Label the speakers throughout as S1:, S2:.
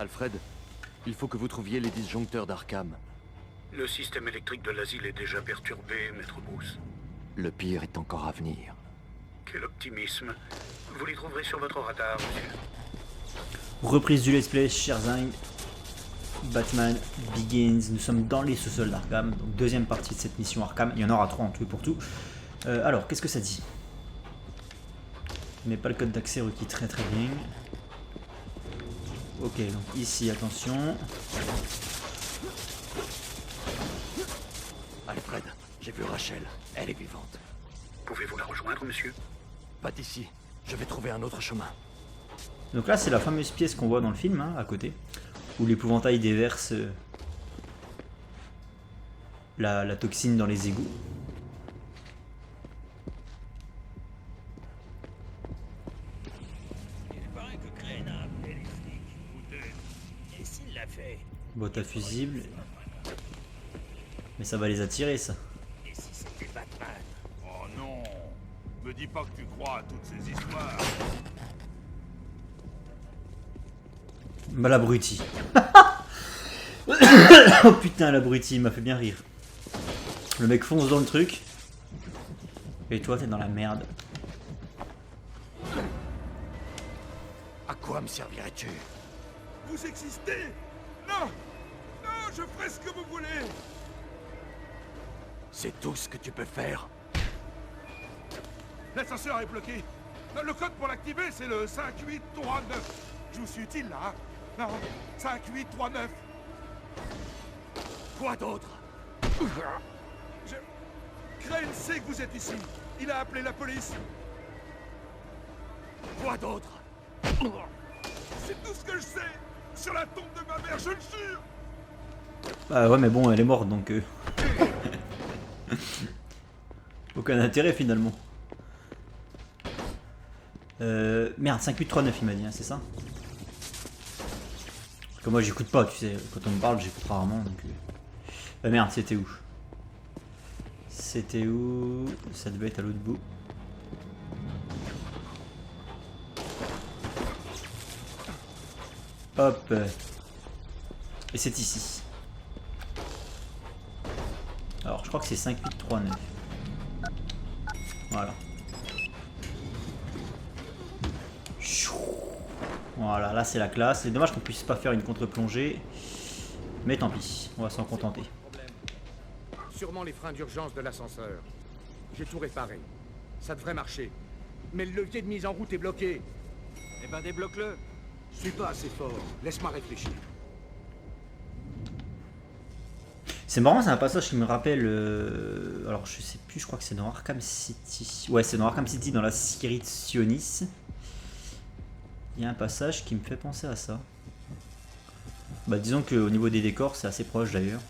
S1: Alfred, il faut que vous trouviez les disjoncteurs d'Arkham.
S2: Le système électrique de l'asile est déjà perturbé, Maître Bruce.
S1: Le pire est encore à venir.
S2: Quel optimisme. Vous les trouverez sur votre radar, monsieur.
S3: Reprise du let's play, chers amis. Batman Begins. Nous sommes dans les sous-sols d'Arkham. Donc deuxième partie de cette mission Arkham. Il y en aura 3 en tout et pour tout. Alors, qu'est-ce que ça dit? Mais pas le code d'accès requis, très bien. Ok, donc ici, attention.
S1: Alfred, j'ai vu Rachel. Elle est vivante.
S2: Pouvez-vous la rejoindre, monsieur?
S1: Pas d'ici. Je vais trouver un autre chemin.
S3: Donc là, c'est la fameuse pièce qu'on voit dans le film, hein, à côté, où l'épouvantail déverse la toxine dans les égouts. Boîte à fusibles. Mais ça va les attirer, ça.
S4: Et si c'était Batman?
S5: Oh non! Me dis pas que tu crois à toutes ces histoires.
S3: Bah l'abruti. Oh putain, l'abruti, il m'a fait bien rire. Le mec fonce dans le truc. Et toi, t'es dans la merde.
S1: À quoi me servirais-tu?
S5: Vous existez? Non! Non, je ferai ce que vous voulez!
S1: C'est tout ce que tu peux faire?
S5: L'ascenseur est bloqué. Le code pour l'activer, c'est le 5839. Je vous suis utile, là, hein? Non, 5839.
S1: Quoi d'autre?
S5: Crane sait que vous êtes ici. Il a appelé la police.
S1: Quoi d'autre?
S5: C'est tout ce que je sais. Sur la tombe de ma mère, je le jure.
S3: Bah ouais, mais bon, elle est morte, donc... Aucun intérêt, finalement. Merde, 5839, il m'a dit, hein, c'est ça? Parce que moi, j'écoute pas, tu sais. Quand on me parle, j'écoute rarement, donc... merde, c'était où? C'était où? Ça devait être à l'autre bout. Hop. Et c'est ici. Alors, je crois que c'est 5839. Voilà. Voilà, là c'est la classe. C'est dommage qu'on puisse pas faire une contre-plongée. Mais tant pis, on va s'en contenter.
S4: Sûrement les freins d'urgence de l'ascenseur. J'ai tout réparé. Ça devrait marcher. Mais le levier de mise en route est bloqué. Eh ben débloque-le. Je suis pas assez fort. Laisse-moi réfléchir.
S3: C'est marrant, c'est un passage qui me rappelle... alors je sais plus, je crois que c'est dans Arkham City. Ouais, c'est dans Arkham City, dans la série de Sionis. Il y a un passage qui me fait penser à ça. Bah disons qu'au niveau des décors, c'est assez proche d'ailleurs.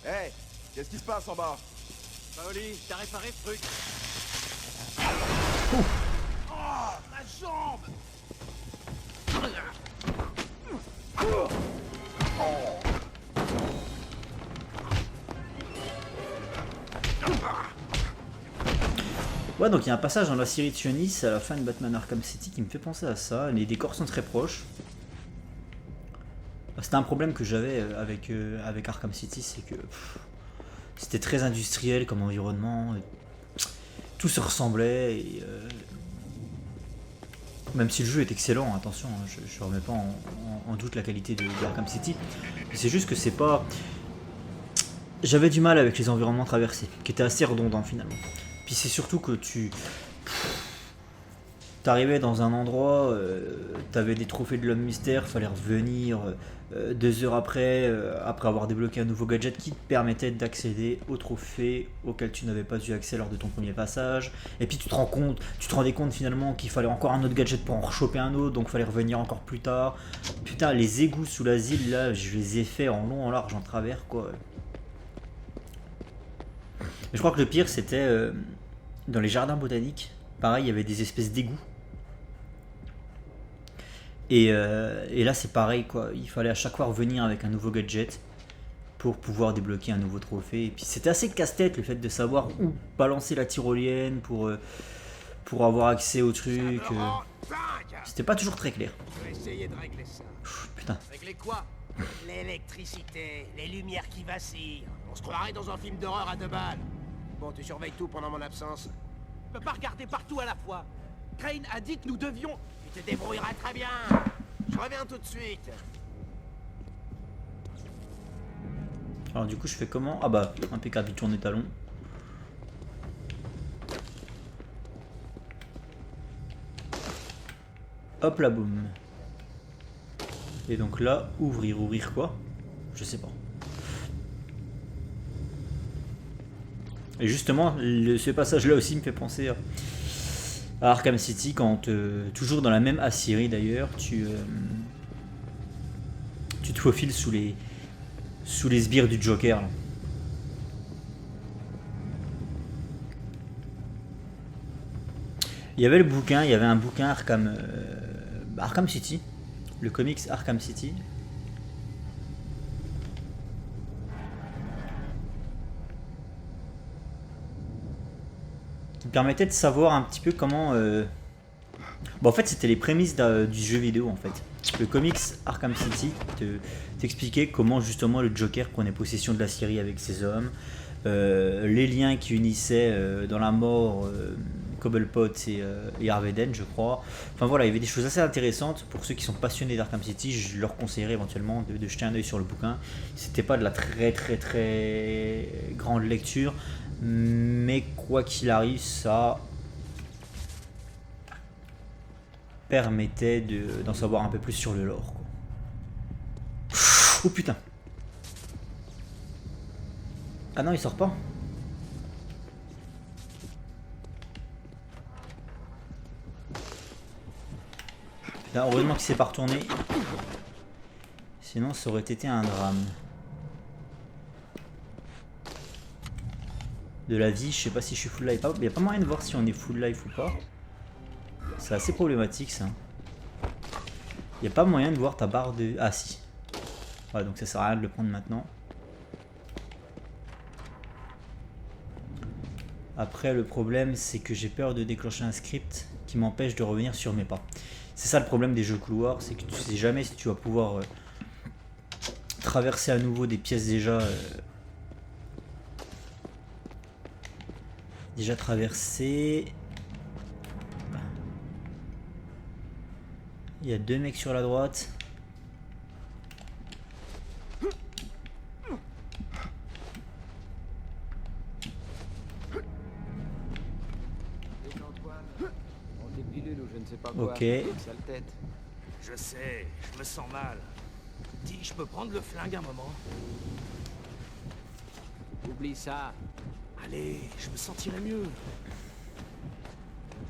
S6: Hey, qu'est-ce qui se passe en bas?
S4: Paoli, t'as réparé ce truc?
S5: Oh, ma jambe!
S3: Ouais, donc il y a un passage dans la série de Sionis à la fin de Batman Arkham City qui me fait penser à ça. Les décors sont très proches. C'était un problème que j'avais avec Arkham City, c'est que c'était très industriel comme environnement. Tout se ressemblait. Et, même si le jeu est excellent, attention, hein, je remets pas en doute la qualité de Arkham City. C'est juste que c'est pas... J'avais du mal avec les environnements traversés, qui étaient assez redondants finalement. Puis c'est surtout que t'arrivais dans un endroit, t'avais des trophées de l'homme mystère, fallait revenir 2 heures après avoir débloqué un nouveau gadget qui te permettait d'accéder aux trophées auxquels tu n'avais pas eu accès lors de ton premier passage. Et puis tu te rendais compte finalement qu'il fallait encore un autre gadget pour en rechoper un autre, donc fallait revenir encore plus tard. Putain, les égouts sous l'asile là, je les ai faits en long, en large, en travers quoi. Mais je crois que le pire c'était dans les jardins botaniques. Pareil, il y avait des espèces d'égouts. Et là c'est pareil quoi, il fallait à chaque fois revenir avec un nouveau gadget pour pouvoir débloquer un nouveau trophée. Et puis c'était assez casse-tête le fait de savoir où balancer la tyrolienne pour pour avoir accès au truc.
S4: Ça me rend dingue.
S3: C'était pas toujours très clair.
S4: Je vais essayer de régler ça.
S3: Putain.
S4: Régler quoi? L'électricité, les lumières qui vacillent. On se croirait dans un film d'horreur à 2 balles. Bon, tu surveilles tout pendant mon absence. Je peux pas regarder partout à la fois. Crane a dit que nous devions... Tu te débrouilleras très bien. Je reviens tout de suite.
S3: Alors du coup je fais comment? Ah bah impeccable, il tourne les talons. Hop là boum. Et donc là, ouvrir quoi? Je sais pas. Et justement, ce passage là aussi me fait penser à Arkham City quand, toujours dans la même Assyrie d'ailleurs, tu te faufiles sous les sbires du Joker là. Il y avait le bouquin, il y avait un bouquin Arkham City, le comics Arkham City. Qui permettait de savoir un petit peu comment... Bon, en fait c'était les prémices du jeu vidéo en fait. Le comics Arkham City t'expliquait comment justement le Joker prenait possession de la Syrie avec ses hommes, les liens qui unissaient dans la mort Cobblepot et Harvey Dent, je crois. Enfin voilà, il y avait des choses assez intéressantes. Pour ceux qui sont passionnés d'Arkham City, je leur conseillerais éventuellement de jeter un œil sur le bouquin. C'était pas de la très grande lecture, mais quoi qu'il arrive, ça permettait d'en savoir un peu plus sur le lore, quoi. Oh putain. Ah non, il sort pas. Putain, heureusement qu'il s'est pas retourné. Sinon ça aurait été un drame. De la vie, je sais pas si je suis full life. Il n'y a pas moyen de voir si on est full life ou pas. C'est assez problématique ça. Il n'y a pas moyen de voir ta barre de... Ah si. Ouais, donc ça sert à rien de le prendre maintenant. Après le problème c'est que j'ai peur de déclencher un script qui m'empêche de revenir sur mes pas. C'est ça le problème des jeux couloirs, c'est que tu sais jamais si tu vas pouvoir traverser à nouveau des pièces déjà traversées. Il y a 2 mecs sur la droite. Ok.
S4: Je sais, je me sens mal. Dis, je peux prendre le flingue un moment? Oublie ça. Allez, je me sentirai mieux.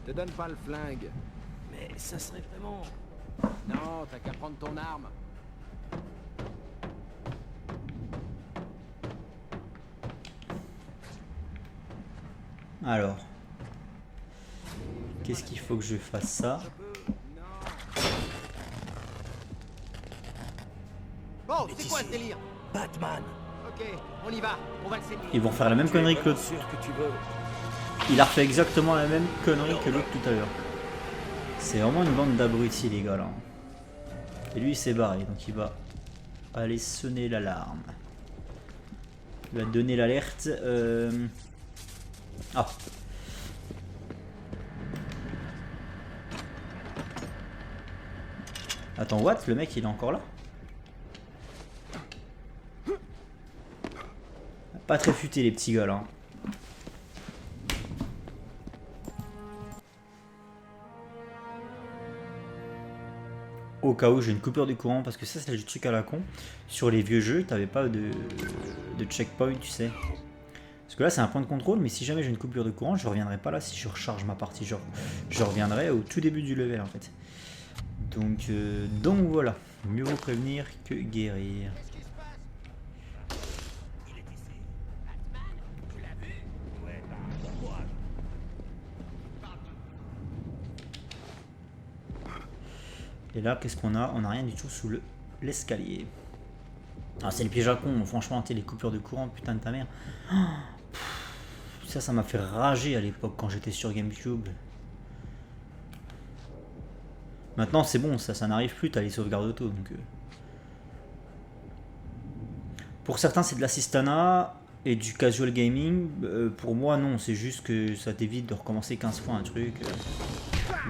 S4: Te donne pas le flingue. Mais ça serait vraiment... Non, t'as qu'à prendre ton arme.
S3: Alors. Qu'est-ce qu'il faut que je fasse ça?
S4: Bon, c'est quoi ce délire? Batman. Ok, on y va, on va le saigner.
S3: Ils vont faire la même connerie que l'autre. Il a refait exactement la même connerie que l'autre tout à l'heure. C'est vraiment une bande d'abrutis les gars là. Et lui il s'est barré, donc il va aller sonner l'alarme. Il va donner l'alerte. Ah. Attends, what? Le mec il est encore là? Pas très futé les petits gars là. Au cas où j'ai une coupure de courant, parce que ça c'est le truc à la con. Sur les vieux jeux, t'avais pas de checkpoint, tu sais. Parce que là c'est un point de contrôle, mais si jamais j'ai une coupure de courant, je reviendrai pas là si je recharge ma partie. Genre, je reviendrai au tout début du level en fait. Donc voilà, mieux vaut prévenir que guérir. Et là, qu'est-ce qu'on a? On n'a rien du tout sous l'escalier. Ah, c'est le piège à con, franchement, les coupures de courant, putain de ta mère. Oh, ça m'a fait rager à l'époque quand j'étais sur GameCube. Maintenant c'est bon, ça n'arrive plus, t'as les sauvegardes auto donc... Pour certains c'est de l'assistanat et du casual gaming, pour moi non, c'est juste que ça t'évite de recommencer 15 fois un truc,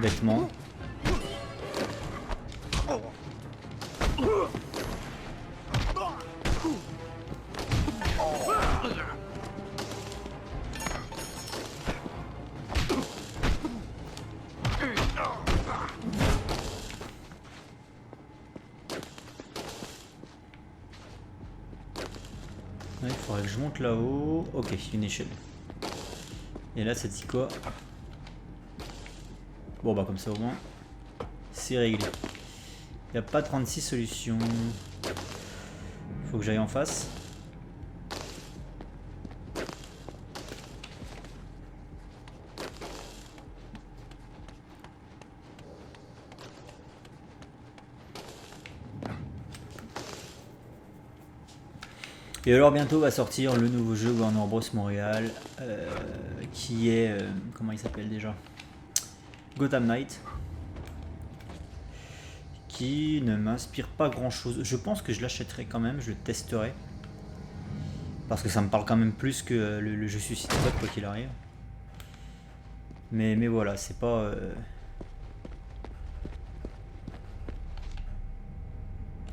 S3: bêtement. Ouais, il faudrait que je monte là-haut. Ok, une échelle. Et là, ça dit quoi? Bon, bah, comme ça au moins, c'est réglé. Il n'y a pas 36 solutions. Faut que j'aille en face. Et alors bientôt va sortir le nouveau jeu Warner Bros Montréal qui est comment il s'appelle déjà, Gotham Knight, qui ne m'inspire pas grand chose. Je pense que je l'achèterai quand même, je le testerai parce que ça me parle quand même plus que le jeu Suicide Squad quoi qu'il arrive. Mais voilà, c'est pas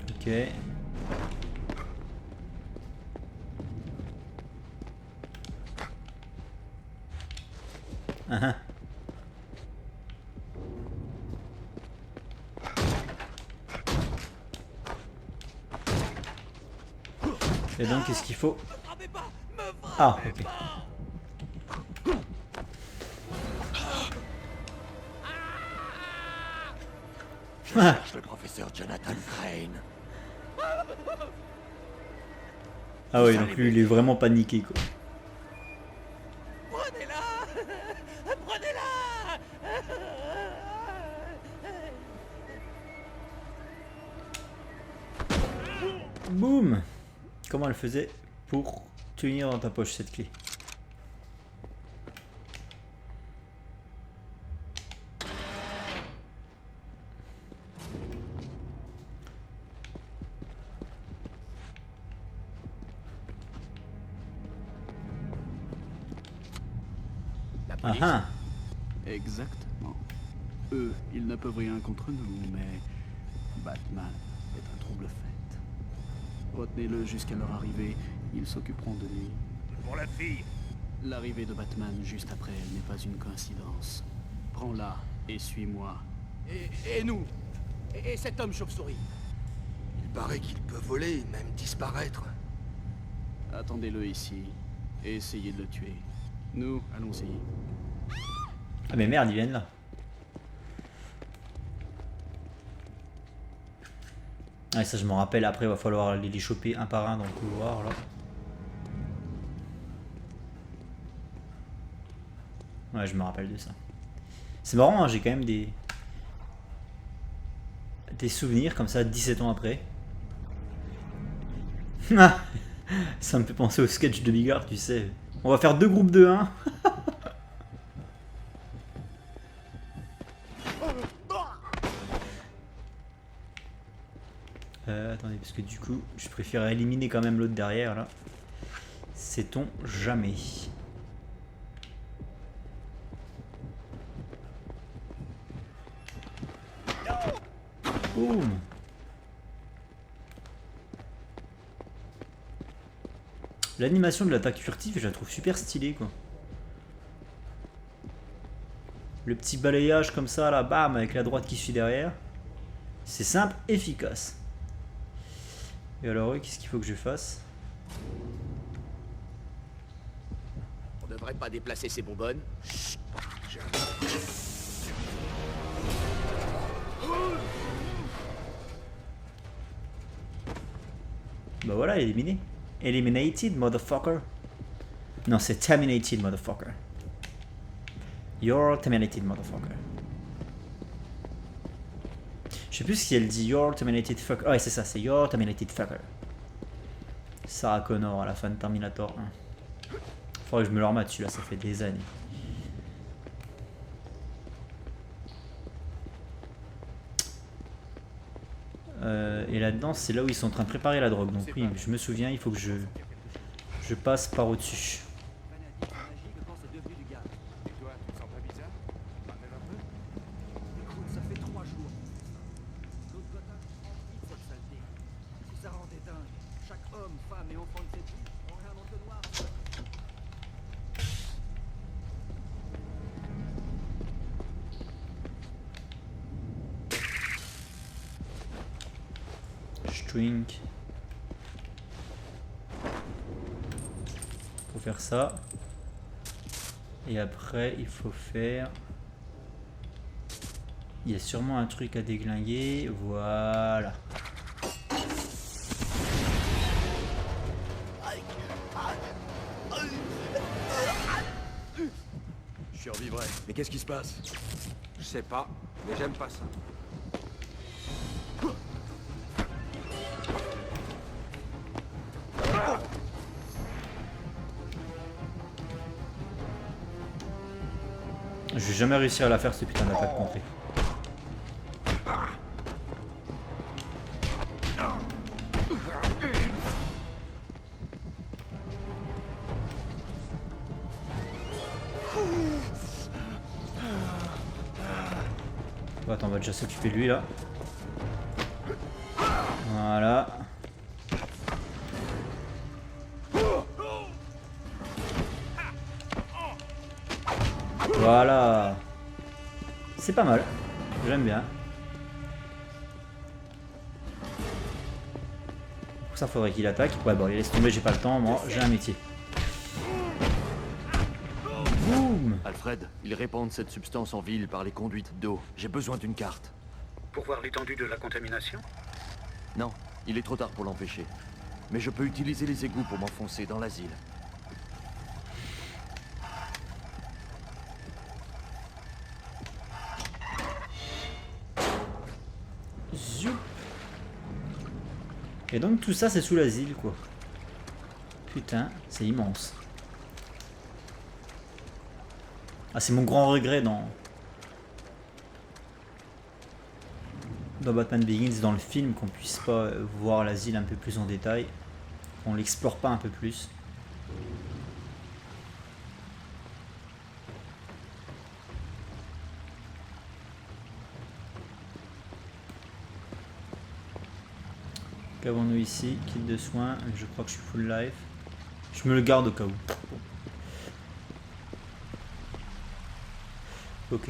S3: ok. Et donc qu'est-ce qu'il faut? Ah ok.
S1: Je cherche le professeur Jonathan Crane.
S3: Ah oui, donc lui il est vraiment paniqué quoi.
S1: Prenez-la! Prenez-la!
S3: Boum. Comment elle faisait pour tenir dans ta poche cette clé? Ah ah.
S7: Exactement. Eux, ils ne peuvent rien contre nous, mais Batman est un trouble fait. Retenez-le jusqu'à leur arrivée, ils s'occuperont de lui.
S2: Pour la fille.
S7: L'arrivée de Batman juste après elle n'est pas une coïncidence. Prends-la et suis-moi.
S4: Et nous? Et cet homme chauve-souris?
S1: Il paraît qu'il peut voler, même disparaître.
S7: Attendez-le ici et essayez de le tuer. Nous, allons-y.
S3: Ah mais merde, ils viennent là. Ah ça je m'en rappelle, après il va falloir les choper un par un dans le couloir là. Ouais je me rappelle de ça. C'est marrant hein, j'ai quand même des souvenirs comme ça 17 ans après. Ça me fait penser au sketch de Bigard, tu sais. On va faire deux groupes de 1. Attendez, parce que du coup, je préfère éliminer quand même l'autre derrière là. Sait-on jamais. Boum. L'animation de l'attaque furtive, je la trouve super stylée quoi. Le petit balayage comme ça là, bam, avec la droite qui suit derrière. C'est simple, efficace. Et alors oui, qu'est-ce qu'il faut que je fasse?
S4: On devrait pas déplacer ces bonbonnes. Chut.
S3: Bah voilà, éliminé. Eliminated, motherfucker. Non, c'est terminated, motherfucker. You're terminated, motherfucker. Je sais plus si elle dit You're terminated fucker. Ah ouais, c'est ça, c'est You're terminated fucker. Sarah Connor à la fin de Terminator 1. Faudrait que je me le remette celui-là, ça fait des années. Et là-dedans, c'est là où ils sont en train de préparer la drogue. Donc oui, je me souviens, il faut que je passe par au-dessus. String. Faut faire ça. Et après, il faut faire... Il y a sûrement un truc à déglinguer. Voilà.
S6: Je survivrai. Mais qu'est-ce qui se passe?
S4: Je sais pas, mais j'aime pas ça.
S3: Je vais jamais réussir à la faire, ce putain d'attaque contrée. Bon, attends, on va déjà s'occuper de lui là. Voilà. Voilà. C'est pas mal. J'aime bien. Pour ça, faudrait qu'il attaque. Ouais, bon, laisse tomber, j'ai pas le temps. Moi, j'ai un métier. Boum.
S1: Alfred, ils répandent cette substance en ville par les conduites d'eau. J'ai besoin d'une carte.
S2: Pour voir l'étendue de la contamination?
S1: Non, il est trop tard pour l'empêcher. Mais je peux utiliser les égouts pour m'enfoncer dans l'asile.
S3: Zoup. Et donc tout ça c'est sous l'asile quoi. Putain, c'est immense. Ah, c'est mon grand regret dans Batman Begins, dans le film, qu'on puisse pas voir l'asile un peu plus en détail, qu'on l'explore pas un peu plus. Qu'avons-nous ici? Kit de soins, je crois que je suis full life. Je me le garde au cas où. Bon. Ok.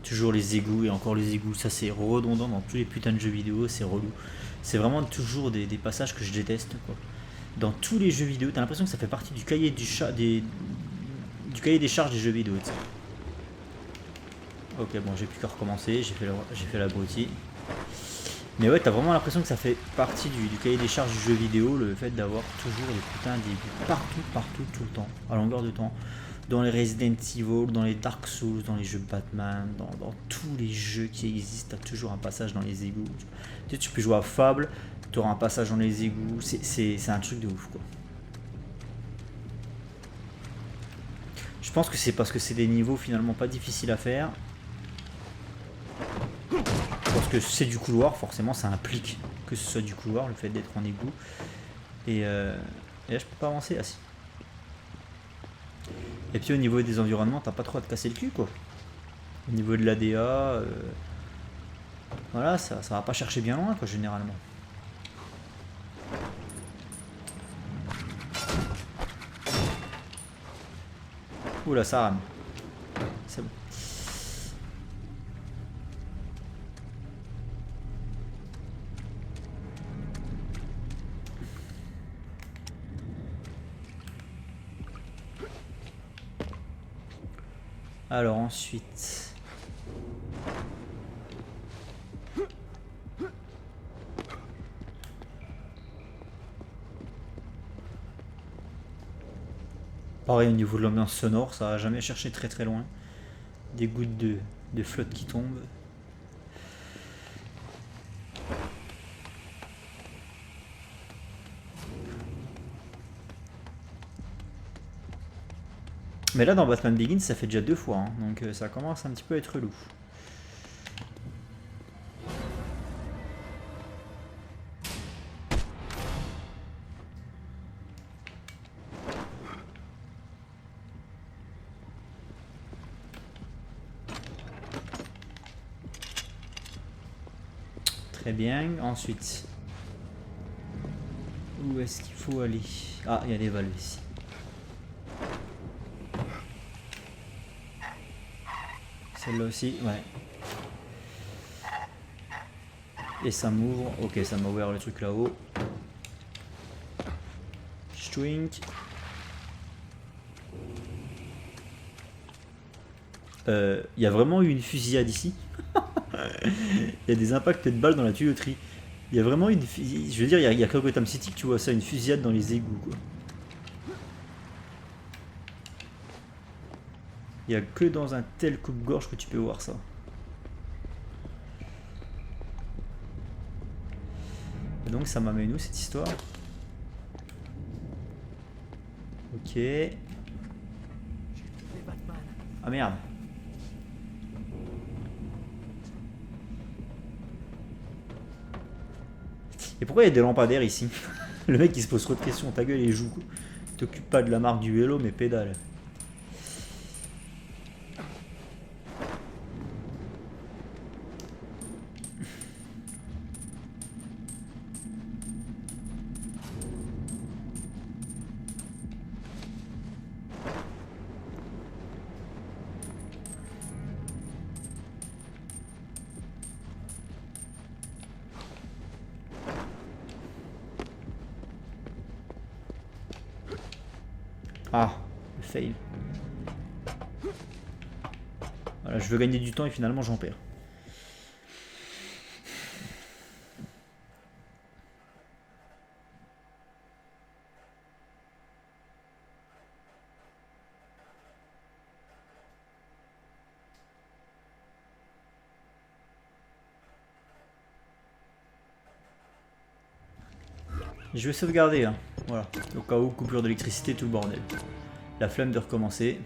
S3: Toujours les égouts et encore les égouts, ça c'est redondant dans tous les putains de jeux vidéo, c'est relou. C'est vraiment toujours des passages que je déteste quoi. Dans tous les jeux vidéo, t'as l'impression que ça fait partie du cahier du cahier des charges des jeux vidéo. T'sais. Ok, bon, j'ai plus qu'à recommencer, j'ai fait l'abruti. Mais ouais, t'as vraiment l'impression que ça fait partie du cahier des charges du jeu vidéo, le fait d'avoir toujours les putains d'égouts partout, tout le temps, à longueur de temps. Dans les Resident Evil, dans les Dark Souls, dans les jeux Batman, dans tous les jeux qui existent, t'as toujours un passage dans les égouts. Tu peux jouer à Fable, tu auras un passage dans les égouts, c'est un truc de ouf quoi. Je pense que c'est parce que c'est des niveaux finalement pas difficiles à faire. Parce que c'est du couloir, forcément ça implique que ce soit du couloir, le fait d'être en égout. Et là je peux pas avancer, ah si. Et puis au niveau des environnements, t'as pas trop à te casser le cul quoi. Au niveau de l'ADA, voilà, ça va pas chercher bien loin quoi généralement. Oula, ça rame. C'est bon. Alors ensuite... Pareil au niveau de l'ambiance sonore, ça va jamais chercher très loin. Des gouttes de Des flottes qui tombent. Mais là dans Batman Begins ça fait déjà 2 fois, hein, donc ça commence un petit peu à être relou. Très bien, ensuite. Où est-ce qu'il faut aller? Ah, il y a des valves ici. Celle-là aussi, ouais. Et ça m'ouvre. Ok, ça m'a ouvert le truc là-haut. Schwink. Il y a vraiment eu une fusillade ici. Il y a des impacts de balles dans la tuyauterie. Il y a vraiment une fusillade. Je veux dire, il y a que Gotham City que tu vois ça, une fusillade dans les égouts, quoi. Il n'y a que dans un tel coupe-gorge que tu peux voir ça. Et donc ça m'amène où cette histoire? Ok. Ah merde. Et pourquoi il y a des lampadaires ici? Le mec il se pose trop de questions, ta gueule et joue. T'occupes pas de la marque du vélo mais pédale. Ah, le fail. Voilà, je veux gagner du temps et finalement j'en perds. Je vais sauvegarder, hein. Voilà, au cas où, coupure d'électricité, tout le bordel. La flemme de recommencer.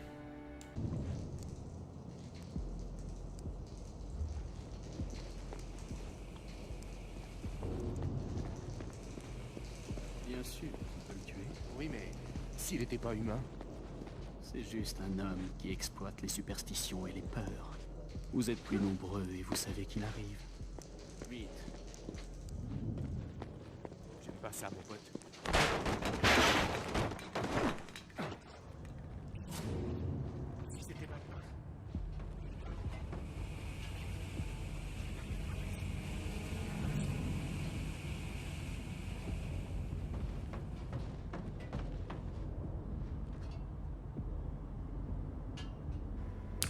S7: Bien sûr, on peut le tuer.
S4: Oui, mais s'il n'était pas humain.
S7: C'est juste un homme qui exploite les superstitions et les peurs. Vous êtes plus nombreux et vous savez qu'il arrive.
S4: Vite. J'aime pas ça, mon pote. Si c'était Batman.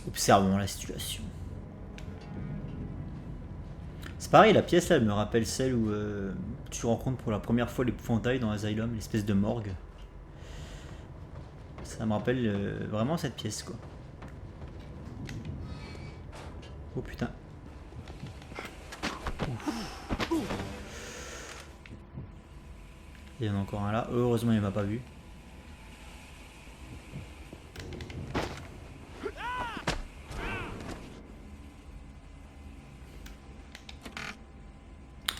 S3: Observons la situation. C'est pareil, la pièce là, elle me rappelle celle où tu rencontres pour la première fois l'épouvantail dans Asylum, l'espèce de morgue. Ça me rappelle vraiment cette pièce, quoi. Oh putain. Ouf. Il y en a encore un là. Heureusement, il m'a pas vu.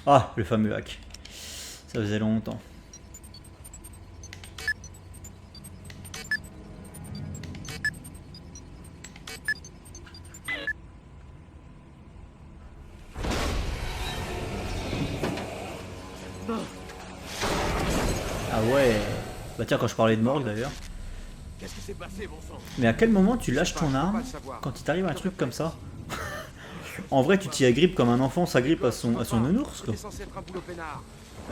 S3: Ah, le fameux hack. Ça faisait longtemps. Ah ouais. Bah tiens, quand je parlais de morgue d'ailleurs.
S4: Qu'est-ce qui s'est passé, bon sang?
S3: Mais à quel moment tu lâches ton arme quand il t'arrive un truc comme ça? En vrai, tu t'y agrippes comme un enfant s'agrippe à son nounours, quoi.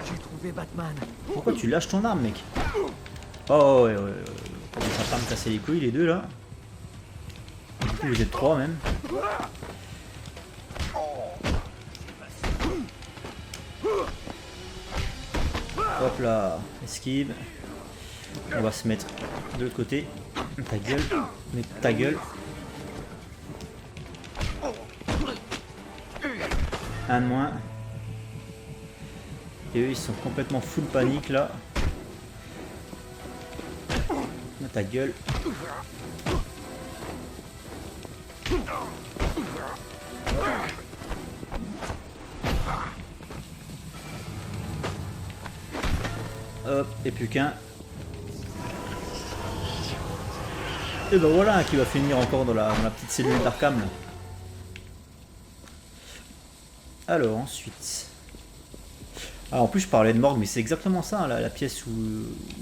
S4: J'ai trouvé Batman.
S3: Pourquoi tu lâches ton arme, mec? Oh ouais, ouais. On commence à pas me casser les couilles, les deux là. Du coup, vous êtes trois même. Hop là, esquive. On va se mettre de l'autre côté. Ta gueule, mais ta gueule. Un de moins. Et eux ils sont complètement full panique là. Ah, ta gueule. Hop, et plus qu'un. Et ben voilà qui va finir encore dans la petite cellule d'Arkham. Alors ensuite. Alors en plus je parlais de morgue mais c'est exactement ça hein, la pièce où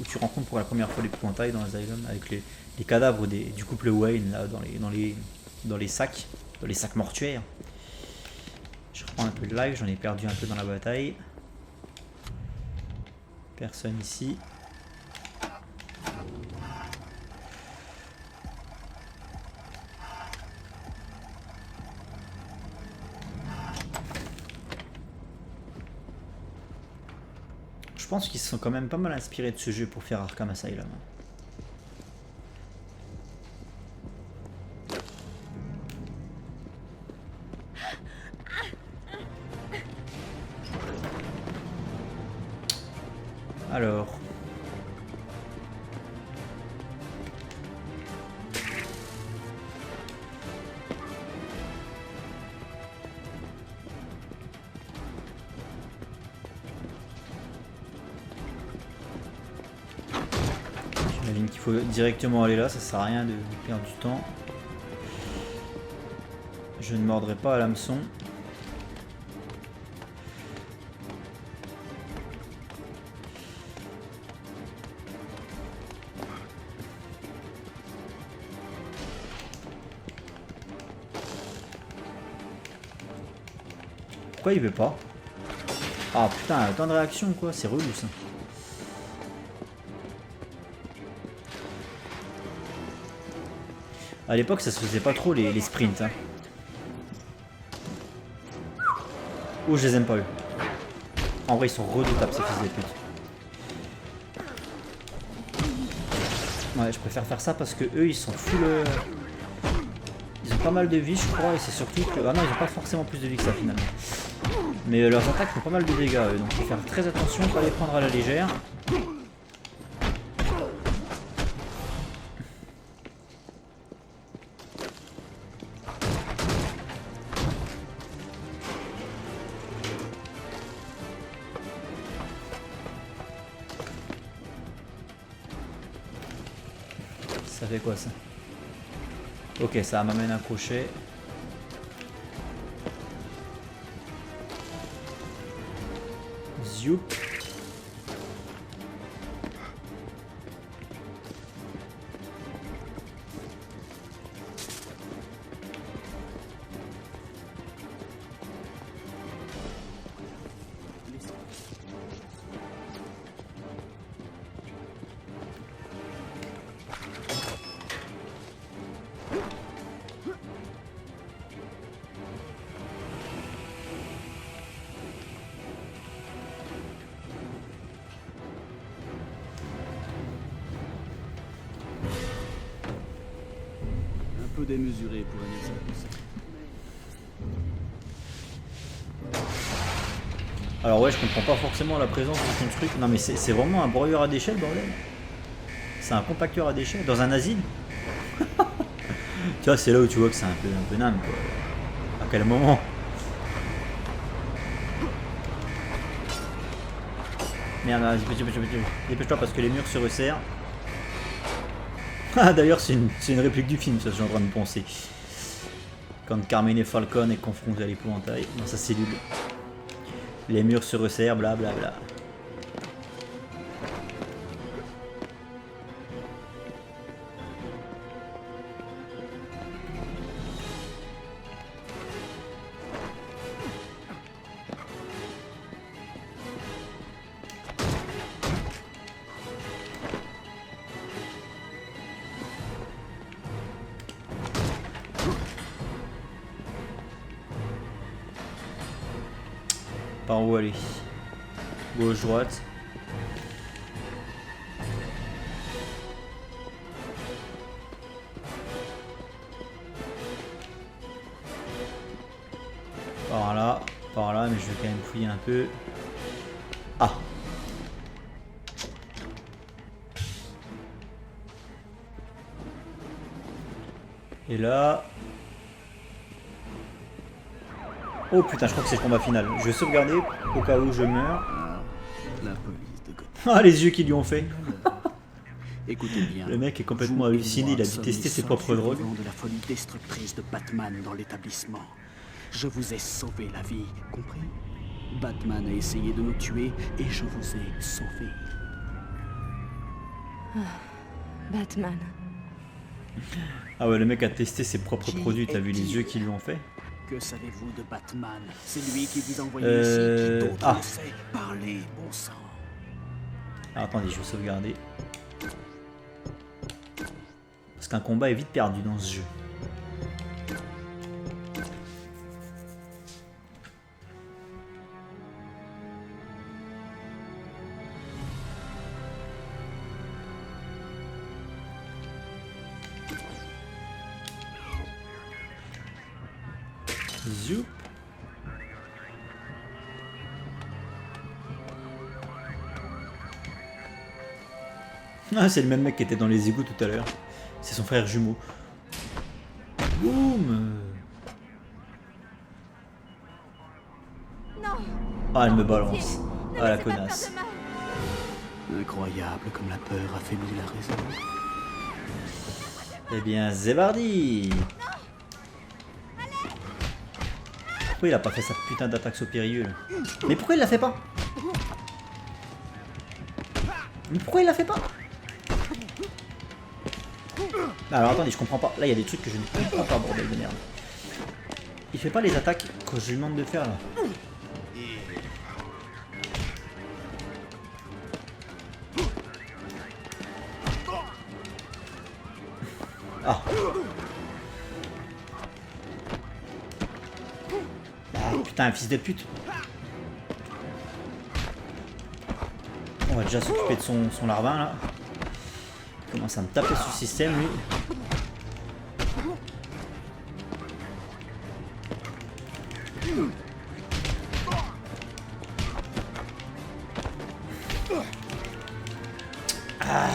S3: tu rencontres pour la première fois l'épouvantail dans l'asylum avec les cadavres du couple Wayne là, dans les sacs mortuaires. Je reprends un peu de live, j'en ai perdu un peu dans la bataille. Personne ici. Je pense qu'ils se sont quand même pas mal inspirés de ce jeu pour faire Arkham Asylum. Alors. J'imagine qu'il faut directement aller là, ça sert à rien de perdre du temps. Je ne mordrai pas à l'hameçon. Pourquoi il veut pas? Ah putain, temps de réaction quoi, c'est relou ça. À l'époque ça se faisait pas trop les sprints. Hein. Oh je les aime pas eux. En vrai ils sont redoutables ces fils de pute. Ouais je préfère faire ça parce que eux ils sont full... Ils ont pas mal de vie je crois et c'est surtout que... Ah non ils ont pas forcément plus de vie que ça finalement. Mais leurs attaques font pas mal de dégâts eux, donc il faut faire très attention, pas les prendre à la légère. Ça fait quoi ça? Ok, ça m'amène un crochet. Zoup.
S7: Démesuré pour aller ça.
S3: Alors ouais je comprends pas forcément la présence de ton truc. Non mais c'est vraiment un broyeur à déchets le bordel. C'est un compacteur à déchets dans un asile. Tu vois c'est là où tu vois que c'est un peu name quoi. À quel moment? Merde, dépêche-toi parce que les murs se resserrent. Ah d'ailleurs c'est une réplique du film ça je suis en train de penser. Quand Carmine Falcone est confronté à l'épouvantail dans sa cellule. Les murs se resserrent, blablabla. Par où aller? Gauche, droite. Par là. par là, mais je vais quand même fouiller un peu. Ah! Et là... Oh putain, je crois que c'est le combat final. Je vais sauvegarder au cas où je meurs.
S7: Ah, la police de Gotham.
S3: Ah, les yeux qu'ils lui ont fait.
S7: Écoutez bien.
S3: Le mec est complètement
S7: vous et
S3: halluciné,
S7: moi
S3: il a dû
S7: sommes
S3: tester
S7: les
S3: ses
S7: seuls
S3: propres drogues.
S7: survivants de la folie destructrice de Batman dans l'établissement. Je vous ai sauvé la vie, compris? Batman a essayé de nous tuer et je vous ai sauvés.
S8: Batman.
S3: Ah ouais, le mec a testé ses propres
S7: Qui
S3: produits, t'as vu les
S7: est-il?
S3: yeux qu'ils lui ont fait?
S7: Que savez-vous de Batman? C'est lui qui vous a envoyé
S3: Euh,
S7: ici, qui d'autre
S3: ah.
S7: le sait? Parlez, bon sang.
S3: Alors attendez, je vais sauvegarder. Parce qu'un combat est vite perdu dans ce jeu. Zoup. Ah, c'est le même mec qui était dans les égouts tout à l'heure. C'est son frère jumeau. Boum.
S8: Non.
S3: Ah, elle me
S8: Non,
S3: balance.
S8: pitié. Ne
S3: Ah, la
S8: laissez pas
S3: connasse.
S8: faire de mal.
S7: Incroyable comme la peur affaiblit la raison.
S3: Eh bien, Zébardi. Pourquoi il a pas fait sa putain d'attaque saupérieuse là? Mais pourquoi il la fait pas? Mais pourquoi il la fait pas? Alors attendez, je comprends pas. Là, il y a des trucs que je ne comprends pas, bordel de merde. Il fait pas les attaques que je lui demande de faire là. Ah. Ah putain, un fils de pute. On va déjà s'occuper de son larbin là. Il commence à me taper sur le système lui. Ah.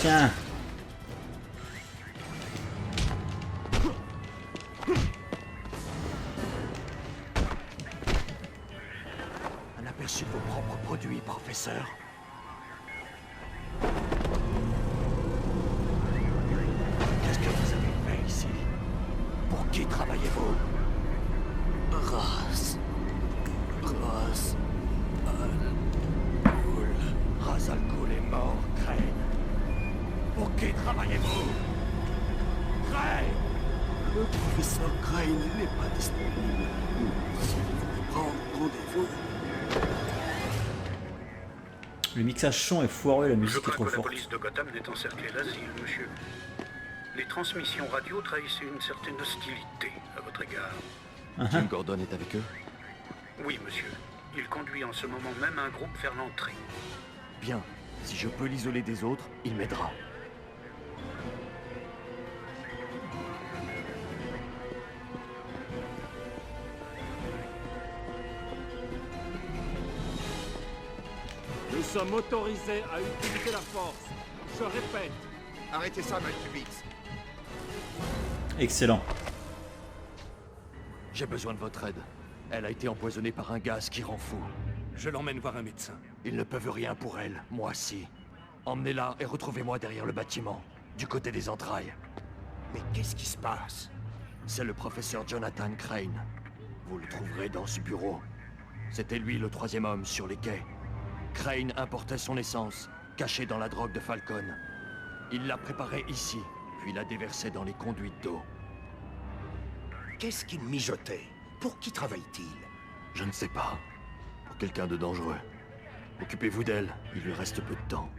S3: Tiens.
S1: Un aperçu de vos propres produits, professeur. Qu'est-ce que vous avez fait ici? Pour qui travaillez-vous?
S7: Ras
S1: Ra's al Ghul est mort, Crane. Pour qui travaillez-vous? Crane!
S7: Le professeur Crane n'est pas disponible. Si vous voulez prendre rendez-vous.
S3: Le mixage son est foireux et la
S2: Je
S3: musique est
S2: crains
S3: trop
S2: que la
S3: forte.
S2: police de Gotham n'ait encerclé l'asile, monsieur. Les transmissions radio trahissaient une certaine hostilité à votre égard.
S1: Jim Gordon est avec eux?
S2: Oui, monsieur. Il conduit en ce moment même un groupe vers l'entrée.
S1: Bien. Si je peux l'isoler des autres, il m'aidera.
S4: Nous sommes autorisés à utiliser la force. Je répète.
S5: Arrêtez ça, Malkubitz.
S3: Excellent.
S1: J'ai besoin de votre aide. Elle a été empoisonnée par un gaz qui rend fou.
S4: Je l'emmène voir un médecin.
S1: Ils ne peuvent rien pour elle, moi si. Emmenez-la et retrouvez-moi derrière le bâtiment, du côté des entrailles.
S5: Mais qu'est-ce qui se passe?
S1: C'est le professeur Jonathan Crane. Vous le trouverez dans ce bureau. C'était lui le troisième homme sur les quais. Crane importait son essence, cachée dans la drogue de Falcon. Il l'a préparée ici, puis l'a déversée dans les conduites d'eau.
S5: Qu'est-ce qu'il mijotait? Pour qui travaille-t-il?
S1: Je ne sais pas. Pour quelqu'un de dangereux. Occupez-vous d'elle, il lui reste peu de temps.